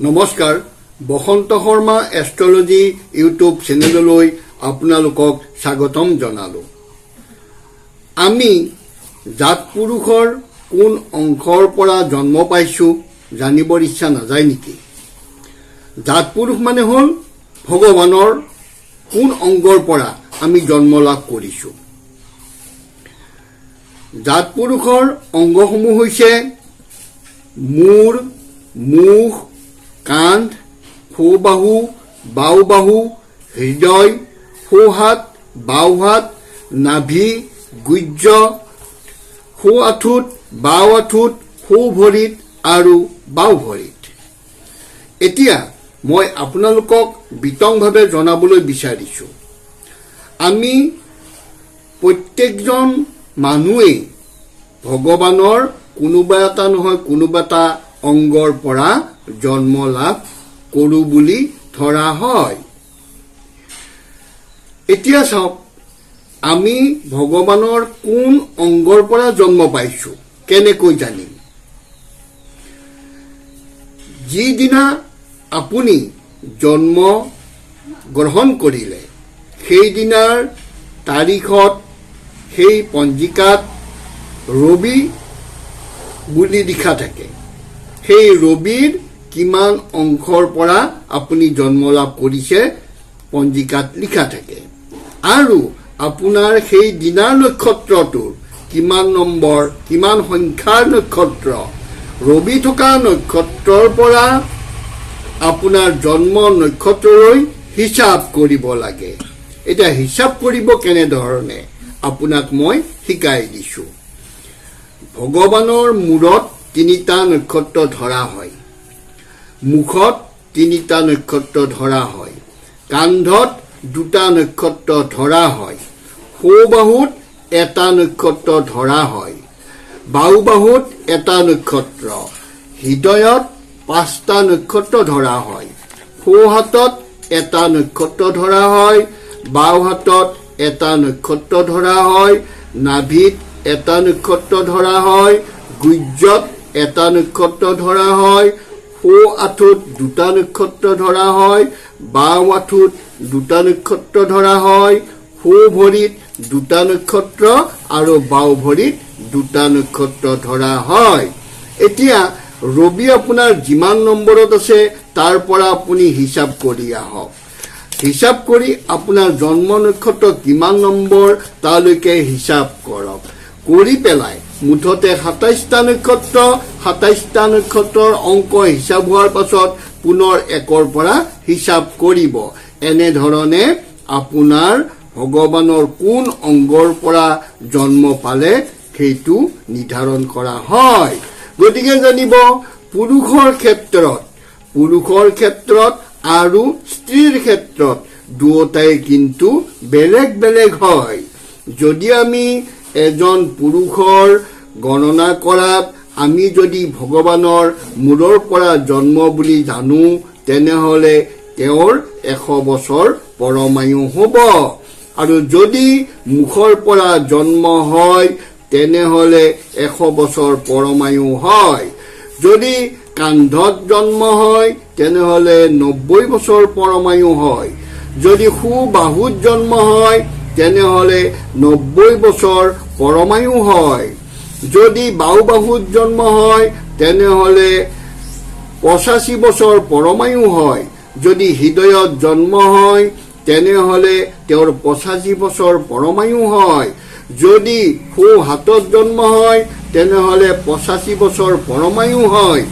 নমস্কাৰ বসন্ত Sharma astrology YouTube চেনেললৈ আপোনালোকক স্বাগতম জনালো। আমি জাত পুৰুষৰ কোন অংশৰ পৰা জন্ম পাইছো জানিবৰ ইচ্ছা নাযায় নেকি? জাত পুৰুষ মানে হ'ল ভগৱানৰ কোন অংগৰ পৰা আমি জন্ম লাভ কৰিছো। জাত পুৰুষৰ অংগসমূহ হৈছে মূৰ, মুখ, কান্ধ, সোঁবাহু, বাওঁবাহু, হৃদয়, সোঁহাত, বাওঁহাত, নাভি, গুহ্য, সোঁ আঁঠুত, বাওঁ আঁঠুত, সোঁ ভৰিত আৰু বাওঁ ভৰিত। এতিয়া মই আপোনালোকক বিতংভাৱে জনাবলৈ বিচাৰিছো, আমি প্ৰত্যেকজন মানুহেই ভগৱানৰ কোনোবা এটা নহয় কোনোবা এটা অংগৰ পৰা জন্ম লাভ কৰো বুলি ধৰা হয়। এতিয়া চাওক, আমি ভগৱানৰ কোন অংগৰ পৰা জন্ম পাইছো কেনেকৈ জানিম? যিদিনা আপুনি জন্ম গ্ৰহণ কৰিলে সেইদিনাৰ তাৰিখত সেই পঞ্জিকাত ৰবি বুলি লিখা থাকে। সেই ৰবিৰ কিমান অংশৰ পৰা আপুনি জন্ম লাভ কৰিছে পঞ্জিকাত লিখা থাকে, আৰু আপোনাৰ সেই দিনাৰ নক্ষত্ৰটোৰ কিমান নম্বৰ, কিমান সংখ্যাৰ নক্ষত্ৰ, ৰবি থকা নক্ষত্ৰৰ পৰা আপোনাৰ জন্ম নক্ষত্ৰলৈ হিচাপ কৰিব লাগে। এতিয়া হিচাপ কৰিব কেনেধৰণে আপোনাক মই শিকাই দিছো। ভগৱানৰ মূৰত তিনিটা নক্ষত্ৰ ধৰা হয়, মুখত তিনিটা নক্ষত্ৰ ধৰা হয়, কান্ধত দুটা নক্ষত্ৰ ধৰা হয়, সোঁবাহুত এটা নক্ষত্ৰ ধৰা হয়, বাওঁবাহুত এটা নক্ষত্ৰ, হৃদয়ত পাঁচটা নক্ষত্ৰ ধৰা হয়, সোঁহাতত এটা নক্ষত্ৰ ধৰা হয়, বাওঁহাতত এটা নক্ষত্ৰ ধৰা হয়, নাভিত এটা নক্ষত্ৰ ধৰা হয়, গুহ্যত এটা নক্ষত্ৰ ধৰা হয়, সোঁ আঁঠুত দুটা নক্ষত্ৰ ধৰা হয়, বাওঁ আঁঠুত দুটা নক্ষত্ৰ ধৰা হয়, সোঁ ভৰিত দুটা নক্ষত্ৰ আৰু বাওঁ ভৰিত দুটা নক্ষত্ৰ ধৰা হয়। এতিয়া ৰবি আপোনাৰ যিমান নম্বৰত আছে তাৰ পৰা আপুনি হিচাপ কৰি আহক। হিচাপ কৰি আপোনাৰ জন্ম নক্ষত্ৰ কিমান নম্বৰ তালৈকে হিচাপ কৰক। কৰি পেলাই মুঠতে ২৭টা নক্ষত্ৰ, ২৭টা নক্ষত্ৰৰ অংক হিচাপ হোৱাৰ পাছত পুনৰ একৰ পৰা হিচাপ কৰিব। এনেধৰণে আপোনাৰ ভগৱানৰ কোন অংগৰ পৰা জন্ম পালে সেইটো নিৰ্ধাৰণ কৰা হয়। গতিকে জানিব, পুৰুষৰ ক্ষেত্ৰত আৰু স্ত্ৰীৰ ক্ষেত্ৰত দুয়োটাই কিন্তু বেলেগ বেলেগ হয়। যদি আমি এজন পুৰুষৰ গণনা কৰাত আমি যদি ভগৱানৰ মূৰৰ পৰা জন্ম বুলি জানো, তেনেহলে তেওঁৰ ১০০ বছৰ পৰমায়ু হ'ব। আৰু যদি মুখৰ পৰা জন্ম হয় তেনেহলে ১০০ বছৰ পৰমায়ু হয়। যদি কান্ধত জন্ম হয় তেনেহলে ৯০ বছৰ পৰমায়ু হয়। যদি সোঁবাহুত জন্ম হয় তেনেহলে ৯০ বছৰ পৰমায়ু হয়। যদি বাওঁবাহুত জন্ম হয় তেনেহলে ৮৫ বছৰ পৰমায়ু হয়। যদি হৃদয়ত জন্ম হয় তেনেহলে তেওঁৰ ৮৫ বছৰ পৰমায়ু হয়। যদি সোঁ হাতত জন্ম হয় তেনেহলে ৮৫ বছৰ পৰমায়ু হয়।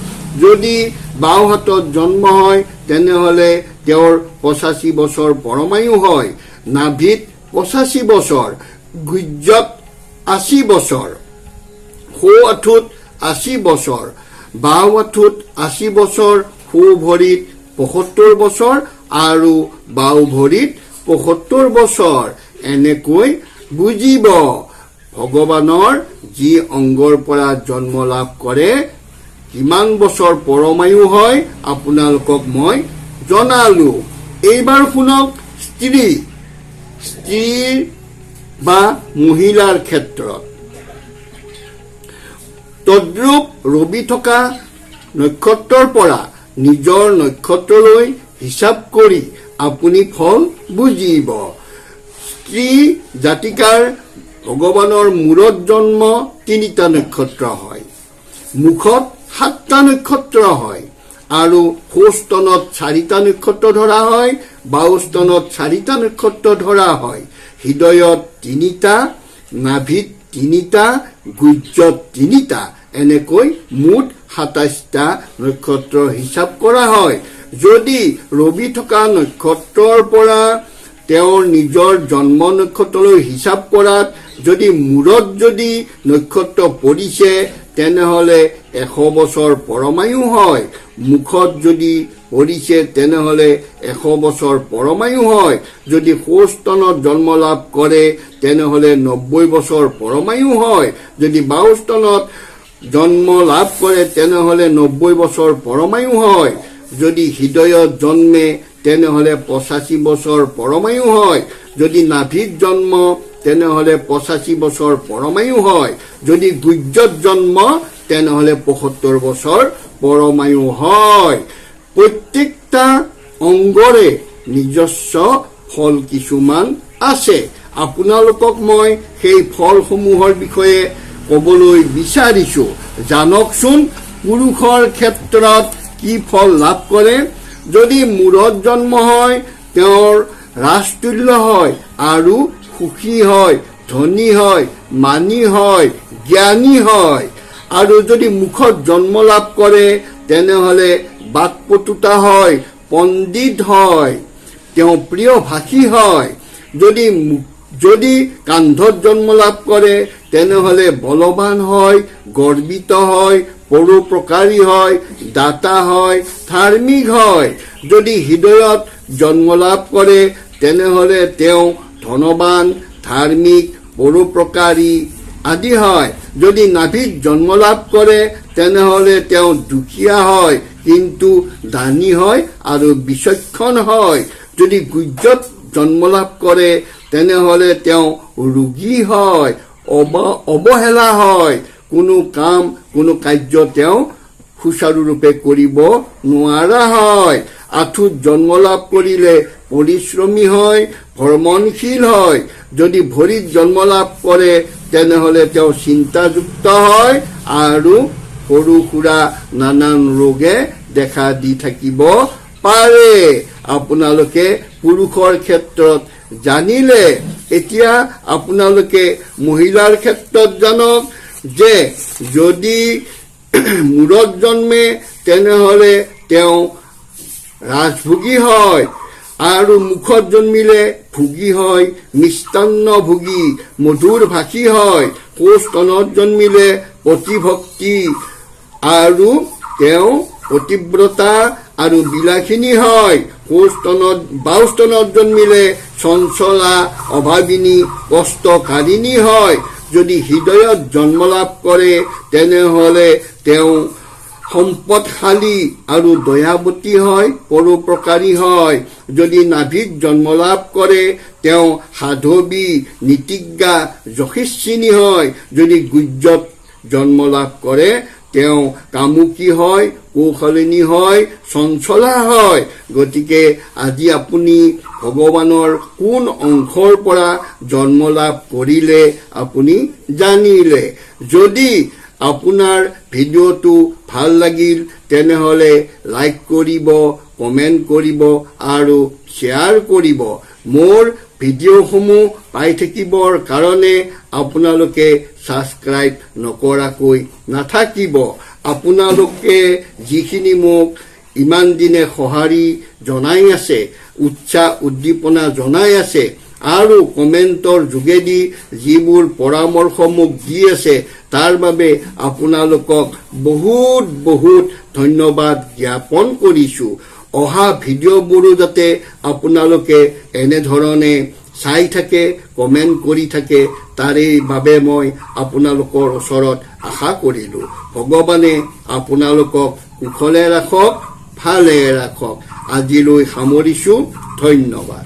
যদি বাওঁ হাতত জন্ম হয় তেনেহলে তেওঁৰ ৮৫ বছৰ পৰমায়ু হয়। নাভিত ৮৫ বছৰ, গুহ্যত ৮০ বছৰ, সোঁ আঁঠুত ৮০ বছৰ, বাওঁ আঁঠুত ৮০ বছৰ, সোঁ ভৰিত ৭৫ বছৰ আৰু বাওঁ ভৰিত ৭৫ বছৰ। এনেকৈ বুজিব ভগৱানৰ যি অংগৰ পৰা জন্ম লাভ কৰে কিমান বছৰ পৰমায়ু হয় আপোনালোকক মই জনালো। এইবাৰ শুনক স্ত্ৰীৰ বা মহিলাৰ ক্ষেত্ৰত। তদ্ৰূপ ৰবি থকা নক্ষত্ৰৰ পৰা নিজৰ নক্ষত্ৰলৈ হিচাপ কৰি আপুনি ফল বুজিব। স্ত্ৰী জাতিকাৰ ভগৱানৰ মূৰত জন্ম 3টা নক্ষত্ৰ হয়, মুখত 7টা নক্ষত্ৰ হয়, আৰু সোঁস্তনত 4টা নক্ষত্ৰ ধৰা হয়, বাওস্তনত 4টা নক্ষত্ৰ ধৰা হয়, হৃদয়ত 3টা, নাভিত 3টা, গুজ্জত 3টা, এনেকৈ মুঠ 27টা নক্ষত্ৰ হিচাপ কৰা হয়। যদি ৰবি থকা নক্ষত্ৰৰ পৰা তেওঁৰ নিজৰ জন্ম নক্ষত্ৰলৈ হিচাপ কৰাত যদি মূৰত যদি নক্ষত্ৰ পৰিছে তেনেহলে 100 বছৰ পৰমায়ু হয়, মুখত যদি পৰিছে তেনেহলে 100 বছৰ পৰমায়ু হয়, যদি সোঁস্তনত জন্ম লাভ কৰে তেনেহলে 90 বছৰ পৰমায়ু হয়, যদি বাওস্তনত জন্ম লাভ কৰে তেনেহলে 90 বছৰ পৰমায়ু হয়, যদি হৃদয়ত জন্মে তেনেহলে 85 বছৰ পৰমায়ু হয়, যদি নাভিত জন্ম তেনেহলে 85 বছৰ পৰমায়ু হয়, যদি গুজ্জত জন্ম তেনেহলে 75 বছৰ পৰমায়ু হয়। প্ৰত্যেকটা অংগৰে নিজস্ব ফল কিছুমান আছে। আপোনালোকক মই সেই ফলসমূহৰ বিষয়ে ক'বলৈ বিচাৰিছো। জানকচোন পুৰুষৰ ক্ষেত্ৰত কি ফল লাভ কৰে। যদি মূৰত জন্ম হয় তেওঁৰ ৰাজতুল্য হয় আৰু সুখী হয়, ধনী হয়, মানী হয়, জ্ঞানী হয়। আৰু যদি মুখত জন্ম লাভ কৰে তেনেহলে বাকপটুতা হয়, পণ্ডিত হয়, তেওঁ প্ৰিয় ভাষী হয়। যদি কান্ধত জন্ম লাভ কৰে তেনেহলে বলৱান হয়, গৰ্বিত হয়, পৰোপকাৰী হয়, দাতা হয়, ধাৰ্মিক হয়। যদি হৃদয়ত জন্ম লাভ কৰে তেনেহলে তেওঁ ধনৱান, ধাৰ্মিক, পৰোপকাৰী আদি হয়। যদি নাভিত জন্ম লাভ কৰে তেনেহলে তেওঁ দুখীয়া হয় কিন্তু দানী হয় আৰু বিচক্ষণ হয়। যদি গুজ্জত জন্ম লাভ কৰে তেনেহলে তেওঁ ৰোগী হয়, অৱহেলা হয়, কোনো কাম কোনো কাৰ্য তেওঁ সুচাৰুৰূপে কৰিব নোৱাৰা হয়। আঁঠুত জন্ম লাভ কৰিলে পৰিশ্ৰমী হয়, ভ্ৰমণশীল হয়। যদি ভৰিত জন্ম লাভ কৰে তেনেহলে তেওঁ চিন্তাযুক্ত হয় আৰু সৰু সুৰা নানান ৰোগে দেখা দি থাকিব পাৰে। আপোনালোকে পুৰুষৰ ক্ষেত্ৰত জানিলে, এতিয়া আপোনালোকে মহিলাৰ ক্ষেত্ৰত জানক যে যদি মূৰত জন্মে তেনেহলে তেওঁ ৰাজভোগী হয়, আৰু মুখত জন্মিলে ভোগী হয়, মিষ্টান্ন ভোগী, মধুৰ ভাষী হয়। সোঁস্তনত জন্মিলে প্ৰতিভক্তি আৰু তেওঁ পতিব্ৰতা আৰু বিলাসিনী হয়। বাওস্তনত জন্মিলে চঞ্চলা, অভাৱিনী, কষ্টকাৰিণী হয়। যদি হৃদয়ত জন্ম লাভ কৰে তেনেহলে তেওঁ সম্পদশালী আৰু দয়াৱতী হয়, পৰোপকাৰী হয়। যদি নাভিত জন্ম লাভ কৰে তেওঁ সাধৱী, নীতিজ্ঞা, যশস্বিনী হয়। যদি গুজ্জত জন্ম লাভ কৰে তেওঁ কামুকী হয়, কৌশলিনী হয়, চঞ্চলা হয়। গতিকে আজি আপুনি ভগৱানৰ কোন অংশৰ পৰা জন্ম লাভ কৰিলে আপুনি জানিলে। যদি আপোনাৰ ভিডিঅ'টো ভাল লাগিল তেনেহলে লাইক কৰিব, কমেণ্ট কৰিব আৰু শ্বেয়াৰ কৰিব। মোৰ ভিডিঅ'সমূহ পাই থাকিবৰ কাৰণে আপোনালোকে ছাবস্ক্ৰাইব নকৰাকৈ নাথাকিব। আপোনালোকে যিখিনি মোক ইমান দিনে সঁহাৰি জনাই আছে, উৎসাহ উদ্দীপনা জনাই আছে আৰু কমেণ্টৰ যোগেদি যিবোৰ পৰামৰ্শ মোক দি আছে তাৰ বাবে আপোনালোকক বহুত বহুত ধন্যবাদ জ্ঞাপন কৰিছো। অহা ভিডিঅ'বোৰো যাতে আপোনালোকে এনেধৰণে চাই থাকে, কমেণ্ট কৰি থাকে, তাৰে বাবে মই আপোনালোকৰ ওচৰত আশা কৰিলো। ভগৱানে আপোনালোকক কুশলে ৰাখক, ভালে ৰাখক। আজিলৈ সামৰিছো। ধন্যবাদ।